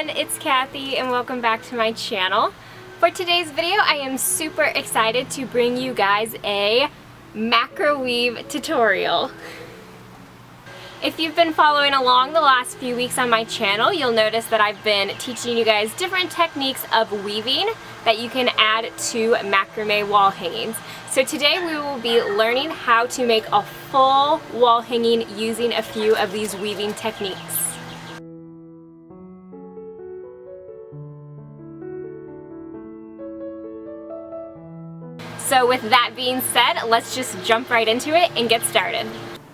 everyone, it's Kathy and welcome back to my channel. For today's video, I am super excited to bring you guys a Macra-Weave tutorial. If you've been following along the last few weeks on my channel, you'll notice that I've been teaching you guys different techniques of weaving that you can add to macrame wall hangings. So today we will be learning how to make a full wall hanging using a few of these weaving techniques. So with that being said, let's just jump right into it and get started.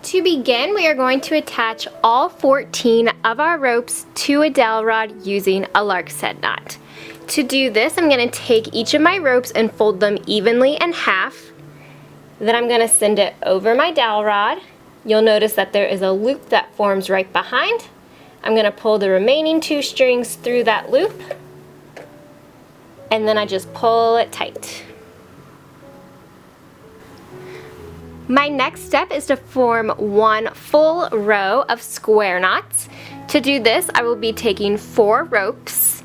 To begin, we are going to attach all 14 of our ropes to a dowel rod using a lark's head knot. To do this, I'm going to take each of my ropes and fold them evenly in half. Then I'm going to send it over my dowel rod. You'll notice that there is a loop that forms right behind. I'm going to pull the remaining 2 strings through that loop, and then I just pull it tight. My next step is to form one full row of square knots. To do this, I will be taking 4 ropes.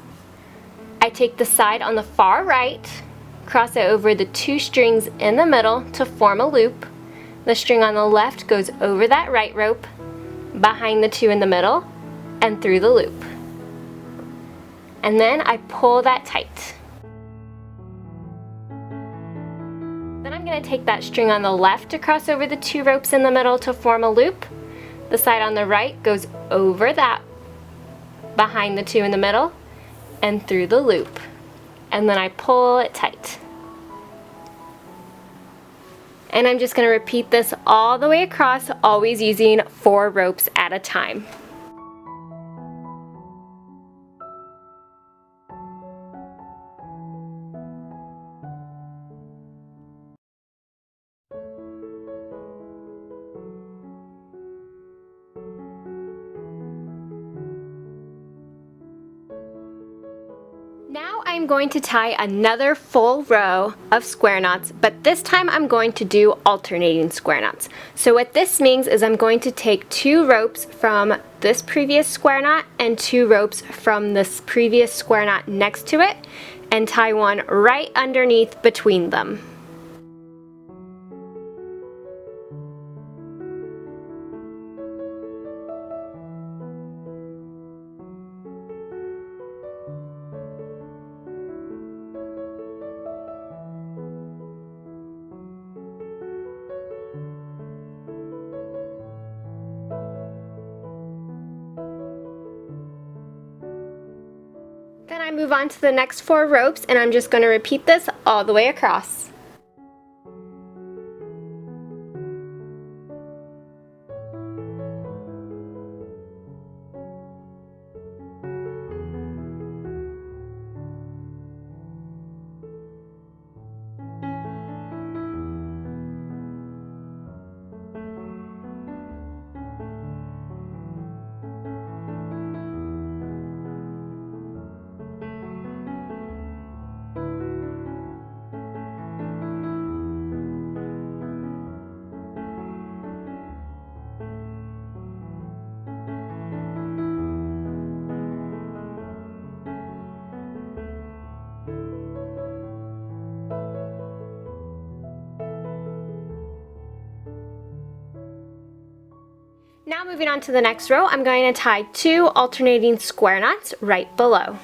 I take the side on the far right, cross it over the 2 strings in the middle to form a loop. The string on the left goes over that right rope, behind the 2 in the middle, and through the loop. And then I pull that tight. Then I'm going to take that string on the left to cross over the 2 ropes in the middle to form a loop. The side on the right goes over that, behind the 2 in the middle, and through the loop. And then I pull it tight. And I'm just going to repeat this all the way across, always using 4 ropes at a time. Now I'm going to tie another full row of square knots, but this time I'm going to do alternating square knots. So what this means is I'm going to take 2 ropes from this previous square knot and 2 ropes from this previous square knot next to it and tie one right underneath between them. Then I move on to the next 4 ropes, and I'm just going to repeat this all the way across. Now moving on to the next row, I'm going to tie 2 alternating square knots right below.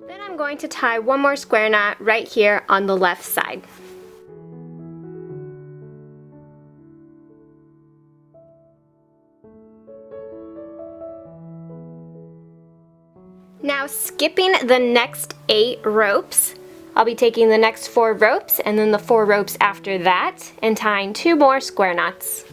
Then I'm going to tie one more square knot right here on the left side. Now skipping the next 8 ropes, I'll be taking the next 4 ropes and then the 4 ropes after that and tying 2 more square knots.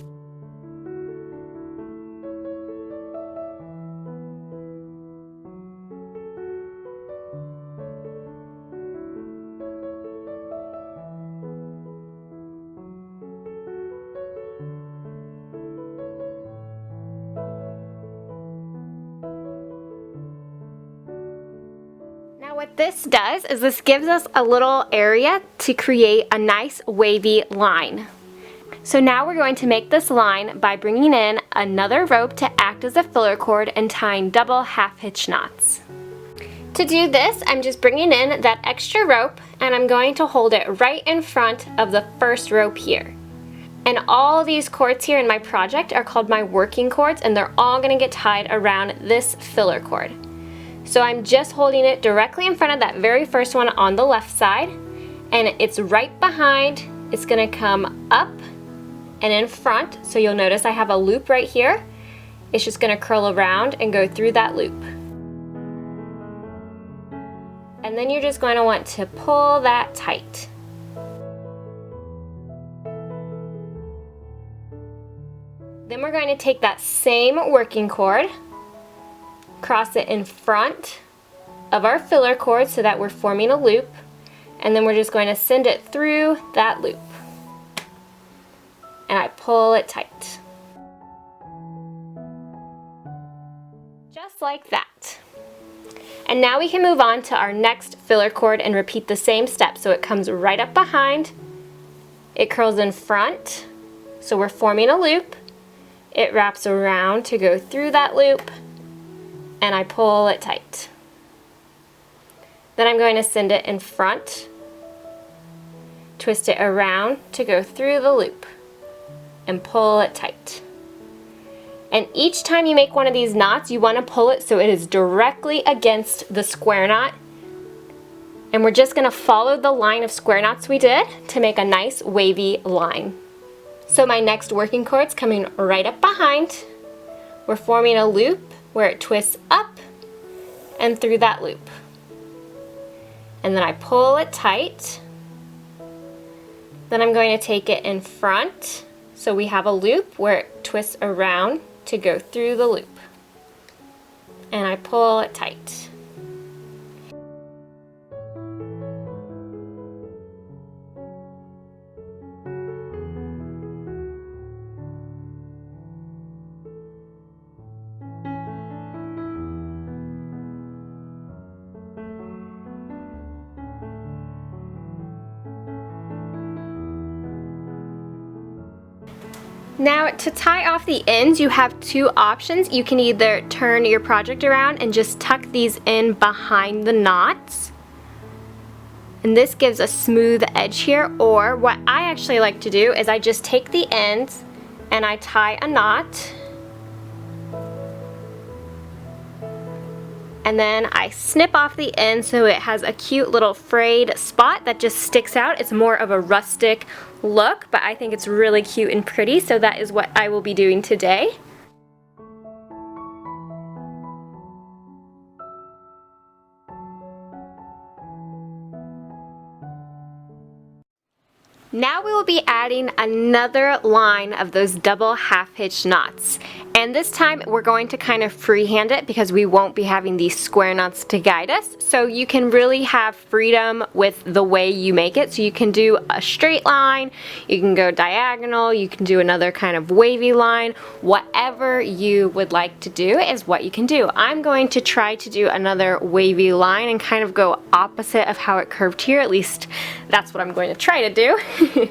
Now what this does is this gives us a little area to create a nice wavy line. So now we're going to make this line by bringing in another rope to act as a filler cord and tying double half hitch knots. To do this, I'm just bringing in that extra rope and I'm going to hold it right in front of the first rope here. And all these cords here in my project are called my working cords, and they're all going to get tied around this filler cord. So I'm just holding it directly in front of that very first one on the left side, and it's right behind. It's going to come up and in front, so you'll notice I have a loop right here. It's just going to curl around and go through that loop. And then you're just going to want to pull that tight. Then we're going to take that same working cord, cross it in front of our filler cord so that we're forming a loop, and then we're just going to send it through that loop. And I pull it tight. Just like that. And now we can move on to our next filler cord and repeat the same step. So it comes right up behind, it curls in front, so we're forming a loop. It wraps around to go through that loop, and I pull it tight. Then I'm going to send it in front, twist it around to go through the loop, and pull it tight. And each time you make one of these knots, you want to pull it so it is directly against the square knot. And we're just going to follow the line of square knots we did to make a nice wavy line. So my next working cord's coming right up behind. We're forming a loop where it twists up and through that loop. And then I pull it tight. Then I'm going to take it in front. So we have a loop where it twists around to go through the loop. And I pull it tight. Now to tie off the ends, you have two options. You can either turn your project around and just tuck these in behind the knots. And this gives a smooth edge here, or what I actually like to do is I just take the ends and I tie a knot. And then I snip off the end so it has a cute little frayed spot that just sticks out. It's more of a rustic look, but I think it's really cute and pretty, so that is what I will be doing today. Now we will be adding another line of those double half hitch knots. And this time we're going to kind of freehand it because we won't be having these square knots to guide us. So you can really have freedom with the way you make it. So you can do a straight line, you can go diagonal, you can do another kind of wavy line. Whatever you would like to do is what you can do. I'm going to try to do another wavy line and kind of go opposite of how it curved here. At least that's what I'm going to try to do.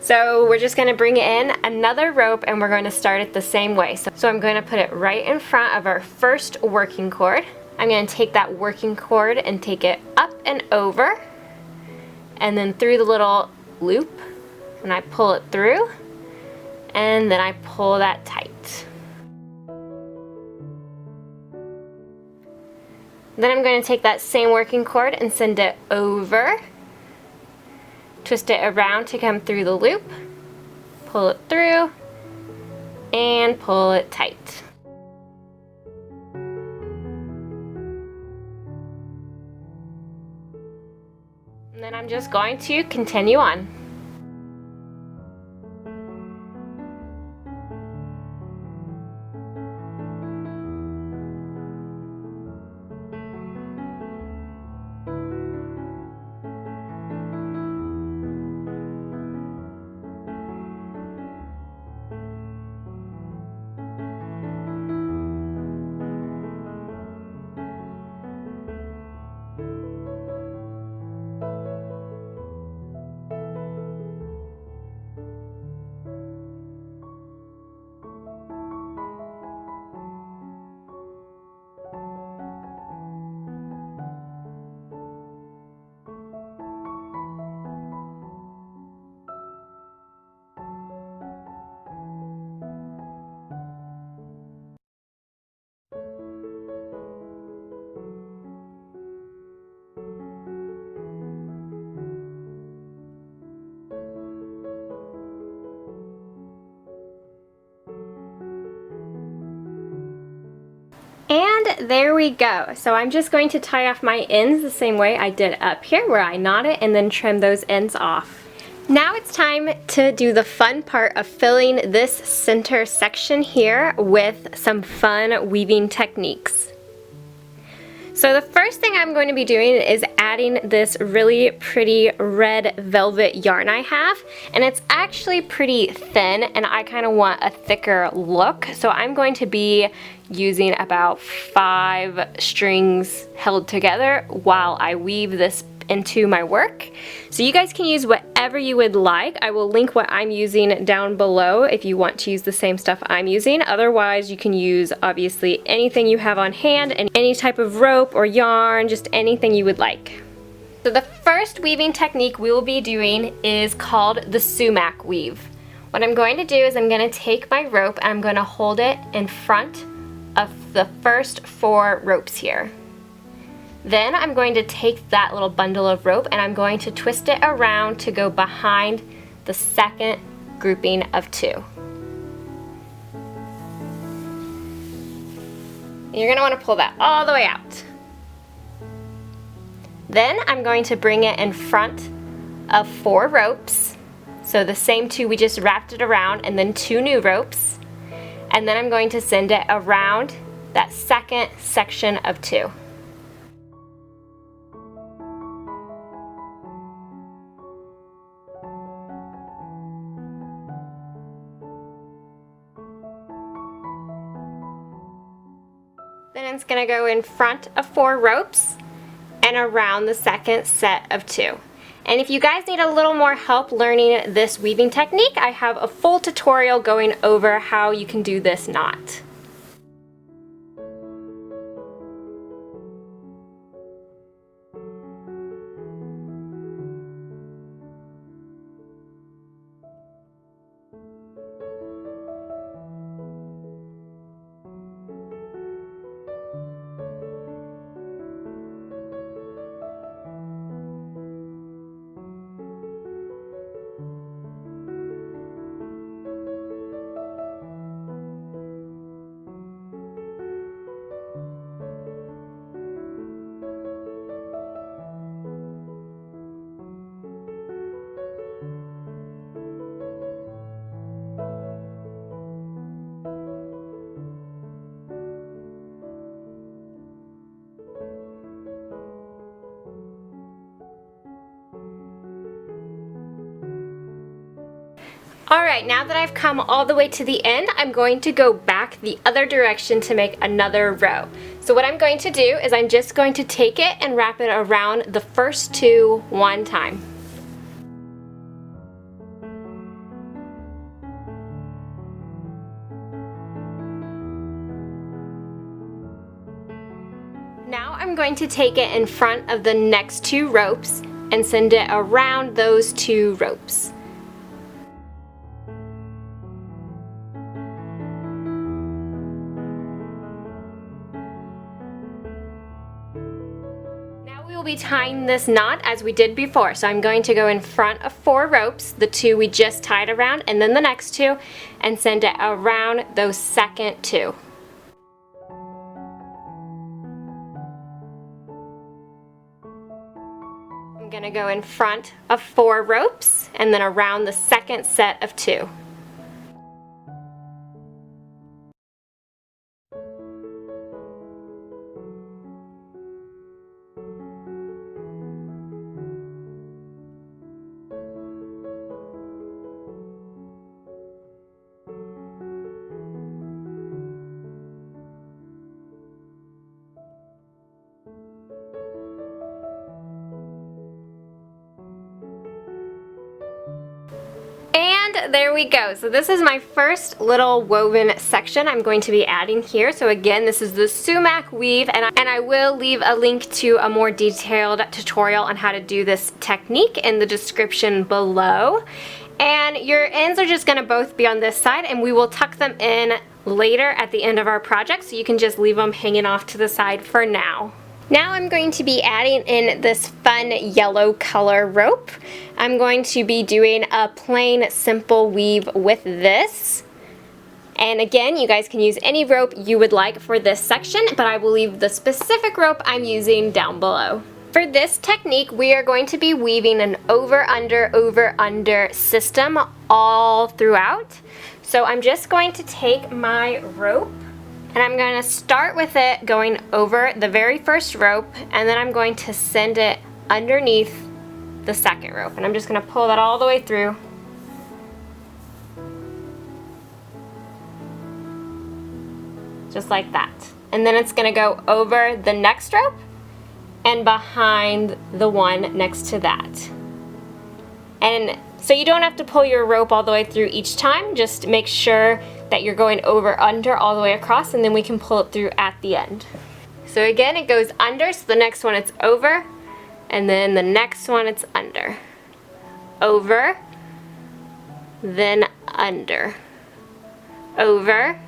So we're just going to bring in another rope and we're going to start it the same way. So I'm going to put it right in front of our first working cord. I'm going to take that working cord and take it up and over and then through the little loop, and I pull it through and then I pull that tight. Then I'm going to take that same working cord and send it over. Twist it around to come through the loop, pull it through, and pull it tight. And then I'm just going to continue on. there we go. So I'm just going to tie off my ends the same way I did up here, where I knot it and then trim those ends off. Now it's time to do the fun part of filling this center section here with some fun weaving techniques. So the first thing I'm going to be doing is adding this really pretty red velvet yarn I have, and it's actually pretty thin and I kind of want a thicker look, so I'm going to be using about 5 strings held together while I weave this into my work. So you guys can use whatever you would like. I will link what I'm using down below if you want to use the same stuff I'm using. Otherwise, you can use obviously anything you have on hand and any type of rope or yarn, just anything you would like. So the first weaving technique we will be doing is called the sumac weave. What I'm going to do is I'm going to take my rope and I'm going to hold it in front of the first 4 ropes here. Then I'm going to take that little bundle of rope and I'm going to twist it around to go behind the second grouping of 2. You're going to want to pull that all the way out. Then I'm going to bring it in front of 4 ropes. So the same 2 we just wrapped it around, and then 2 new ropes. And then I'm going to send it around that second section of 2. Then it's going to go in front of 4 ropes and around the second set of 2. And if you guys need a little more help learning this weaving technique, I have a full tutorial going over how you can do this knot. Alright, now that I've come all the way to the end, I'm going to go back the other direction to make another row. So what I'm going to do is I'm just going to take it and wrap it around the first 2 one time. Now I'm going to take it in front of the next 2 ropes and send it around those 2 ropes. We'll be tying this knot as we did before. So I'm going to go in front of 4 ropes, the 2 we just tied around, and then the next 2, and send it around those second 2. I'm going to go in front of 4 ropes and then around the second set of 2. And there we go. So this is my first little woven section I'm going to be adding here. So again, this is the sumac weave, and I will leave a link to a more detailed tutorial on how to do this technique in the description below. And your ends are just going to both be on this side, and we will tuck them in later at the end of our project, so you can just leave them hanging off to the side for now. Now I'm going to be adding in this fun yellow color rope. I'm going to be doing a plain simple weave with this. And again, you guys can use any rope you would like for this section, but I will leave the specific rope I'm using down below. For this technique, we are going to be weaving an over-under system all throughout. So I'm just going to take my rope and I'm going to start with it going over the very first rope, and then I'm going to send it underneath the second rope. And I'm just going to pull that all the way through. Just like that. And then it's going to go over the next rope and behind the one next to that. And so you don't have to pull your rope all the way through each time, just make sure that you're going over under all the way across, and then we can pull it through at the end. So again, it goes under, so the next one it's over, and then the next one it's under. Over, then under. Over,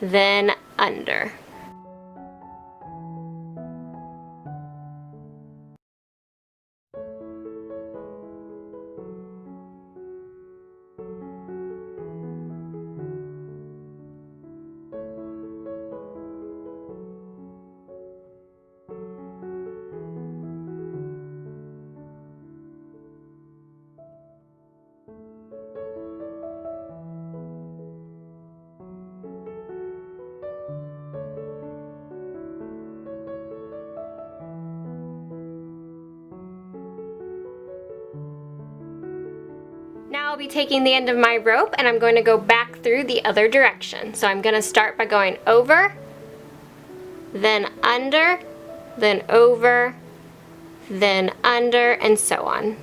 then under. Now I'll be taking the end of my rope and I'm going to go back through the other direction. So I'm going to start by going over, then under, then over, then under, and so on.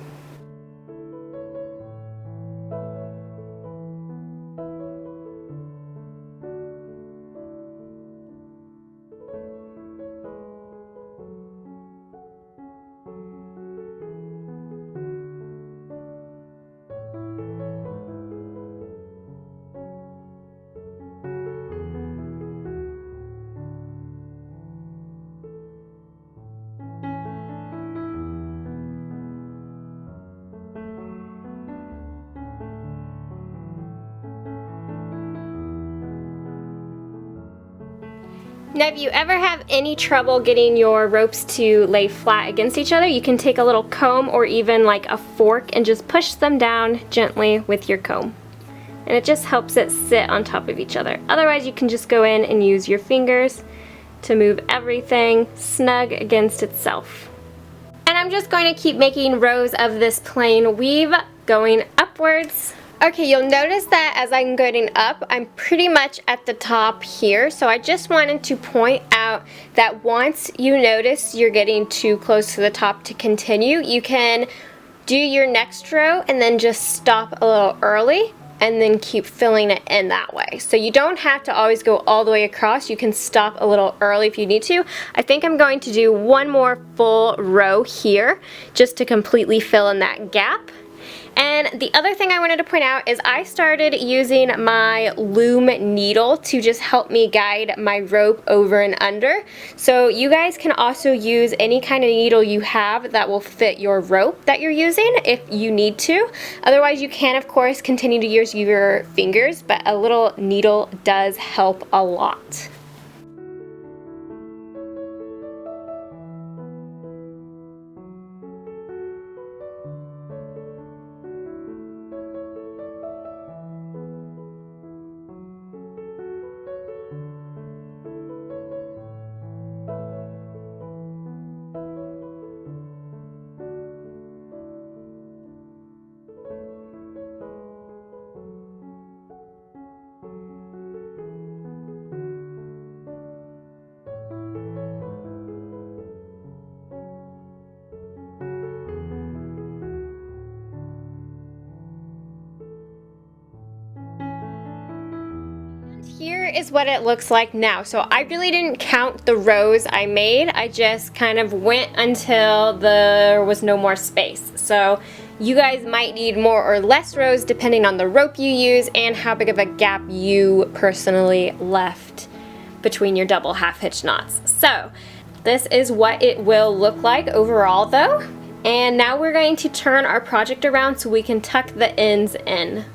Now if you ever have any trouble getting your ropes to lay flat against each other, you can take a little comb or even like a fork and just push them down gently with your comb. And it just helps it sit on top of each other. Otherwise you can just go in and use your fingers to move everything snug against itself. And I'm just going to keep making rows of this plain weave going upwards. Okay, you'll notice that as I'm going up, I'm pretty much at the top here. So I just wanted to point out that once you notice you're getting too close to the top to continue, you can do your next row and then just stop a little early and then keep filling it in that way. So you don't have to always go all the way across. You can stop a little early if you need to. I think I'm going to do one more full row here just to completely fill in that gap. And the other thing I wanted to point out is I started using my loom needle to just help me guide my rope over and under. So you guys can also use any kind of needle you have that will fit your rope that you're using if you need to. Otherwise you can of course continue to use your fingers, but a little needle does help a lot. Here is what it looks like now. So I really didn't count the rows I made. I just kind of went until there was no more space. So you guys might need more or less rows depending on the rope you use and how big of a gap you personally left between your double half hitch knots. So this is what it will look like overall though. And now we're going to turn our project around so we can tuck the ends in.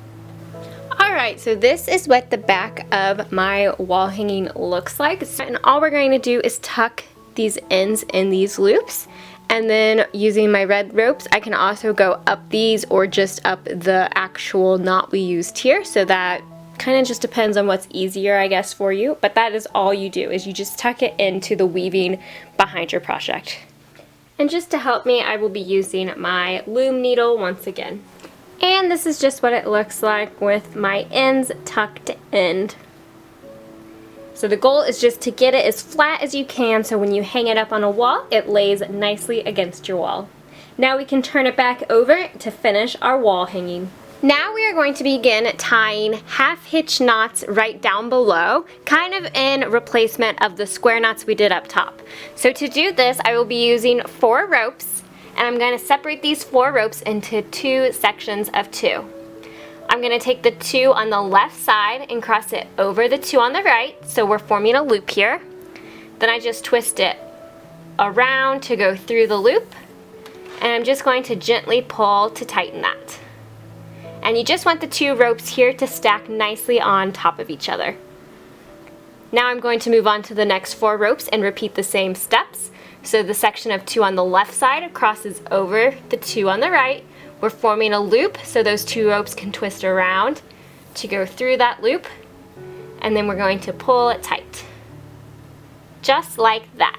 Alright, so this is what the back of my wall hanging looks like. And all we're going to do is tuck these ends in these loops. And then using my red ropes, I can also go up these or just up the actual knot we used here. So that kind of just depends on what's easier, I guess, for you. But that is all you do, is you just tuck it into the weaving behind your project. And just to help me, I will be using my loom needle once again. And this is just what it looks like with my ends tucked in. So the goal is just to get it as flat as you can so when you hang it up on a wall, it lays nicely against your wall. Now we can turn it back over to finish our wall hanging. Now we are going to begin tying half hitch knots right down below, kind of in replacement of the square knots we did up top. So to do this, I will be using 4 ropes, and I'm going to separate these 4 ropes into 2 sections of 2. I'm going to take the 2 on the left side and cross it over the 2 on the right, so we're forming a loop here. Then I just twist it around to go through the loop, and I'm just going to gently pull to tighten that. And you just want the 2 ropes here to stack nicely on top of each other. Now I'm going to move on to the next 4 ropes and repeat the same steps. So the section of 2 on the left side crosses over the 2 on the right. We're forming a loop so those 2 ropes can twist around to go through that loop, and then we're going to pull it tight. Just like that.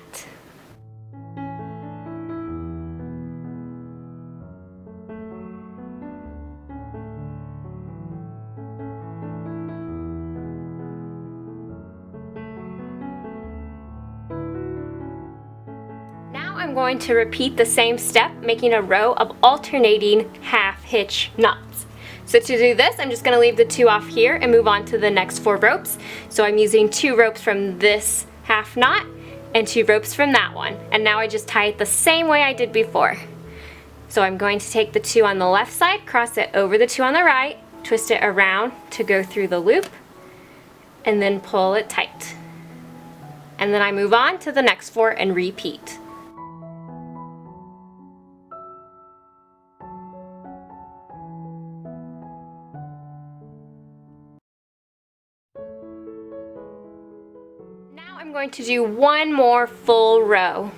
I'm going to repeat the same step, making a row of alternating half hitch knots. So to do this, I'm just going to leave the 2 off here and move on to the next 4 ropes. So I'm using 2 ropes from this half knot and 2 ropes from that one. And now I just tie it the same way I did before. So I'm going to take the 2 on the left side, cross it over the 2 on the right, twist it around to go through the loop, and then pull it tight. And then I move on to the next 4 and repeat. I'm going to do 1 more full row.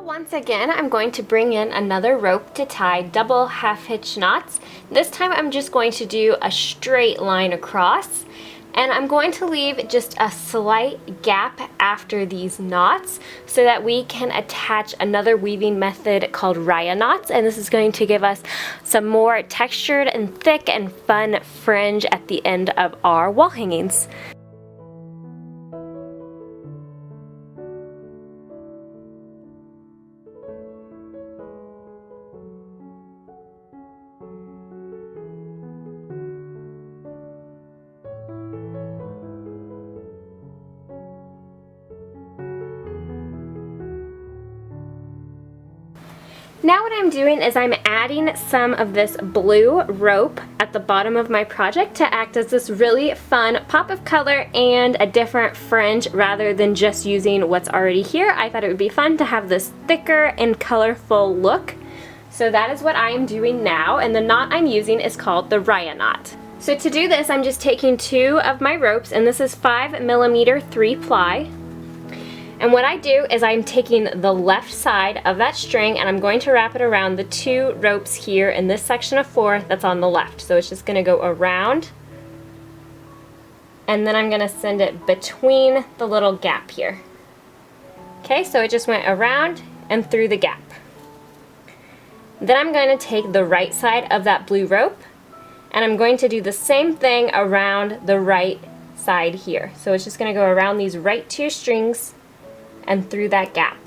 Once again, I'm going to bring in another rope to tie double half hitch knots. This time I'm just going to do a straight line across, and I'm going to leave just a slight gap after these knots so that we can attach another weaving method called raya knots, and this is going to give us some more textured and thick and fun fringe at the end of our wall hangings. Now what I'm doing is I'm adding some of this blue rope at the bottom of my project to act as this really fun pop of color and a different fringe rather than just using what's already here. I thought it would be fun to have this thicker and colorful look. So that is what I am doing now, and the knot I'm using is called the raya knot. So to do this, I'm just taking 2 of my ropes, and this is 5mm 3-ply. And what I do is I'm taking the left side of that string and I'm going to wrap it around the 2 ropes here in this section of 4 that's on the left. So it's just going to go around, and then I'm going to send it between the little gap here. Okay, so it just went around and through the gap. Then I'm going to take the right side of that blue rope and I'm going to do the same thing around the right side here. So it's just going to go around these right 2 strings and through that gap.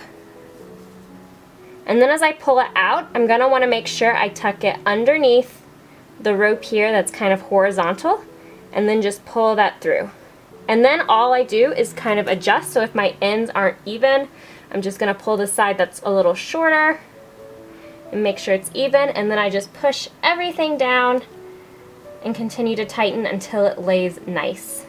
And then as I pull it out, I'm going to want to make sure I tuck it underneath the rope here that's kind of horizontal, and then just pull that through. And then all I do is kind of adjust, so if my ends aren't even, I'm just going to pull the side that's a little shorter and make sure it's even, and then I just push everything down and continue to tighten until it lays nice.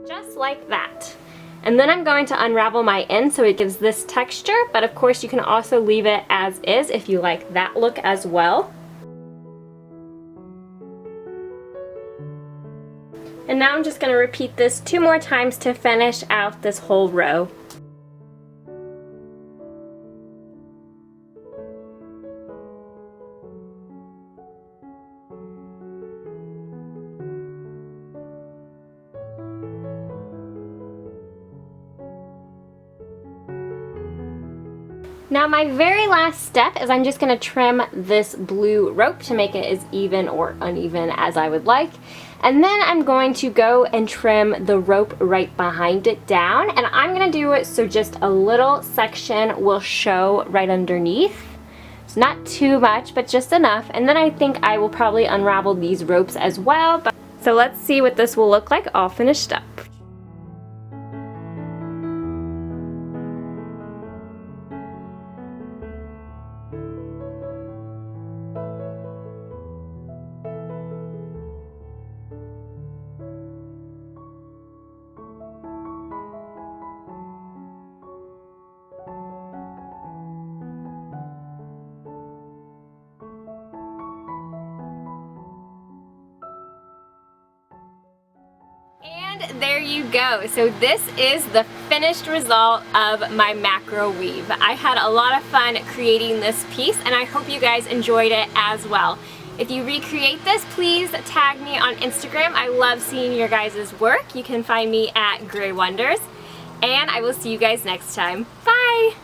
Just like that. And then I'm going to unravel my end so it gives this texture, but of course you can also leave it as is if you like that look as well. And now I'm just going to repeat this 2 more times to finish out this whole row. Now my very last step is I'm just going to trim this blue rope to make it as even or uneven as I would like. And then I'm going to go and trim the rope right behind it down. And I'm going to do it so just a little section will show right underneath. It's not too much, but just enough. And then I think I will probably unravel these ropes as well. So let's see what this will look like all finished up. And there you go. So this is the finished result of my Macra-Weave. I had a lot of fun creating this piece, and I hope you guys enjoyed it as well. If you recreate this, please tag me on Instagram. I love seeing your guys' work. You can find me at Grey Wonders, and I will see you guys next time. Bye!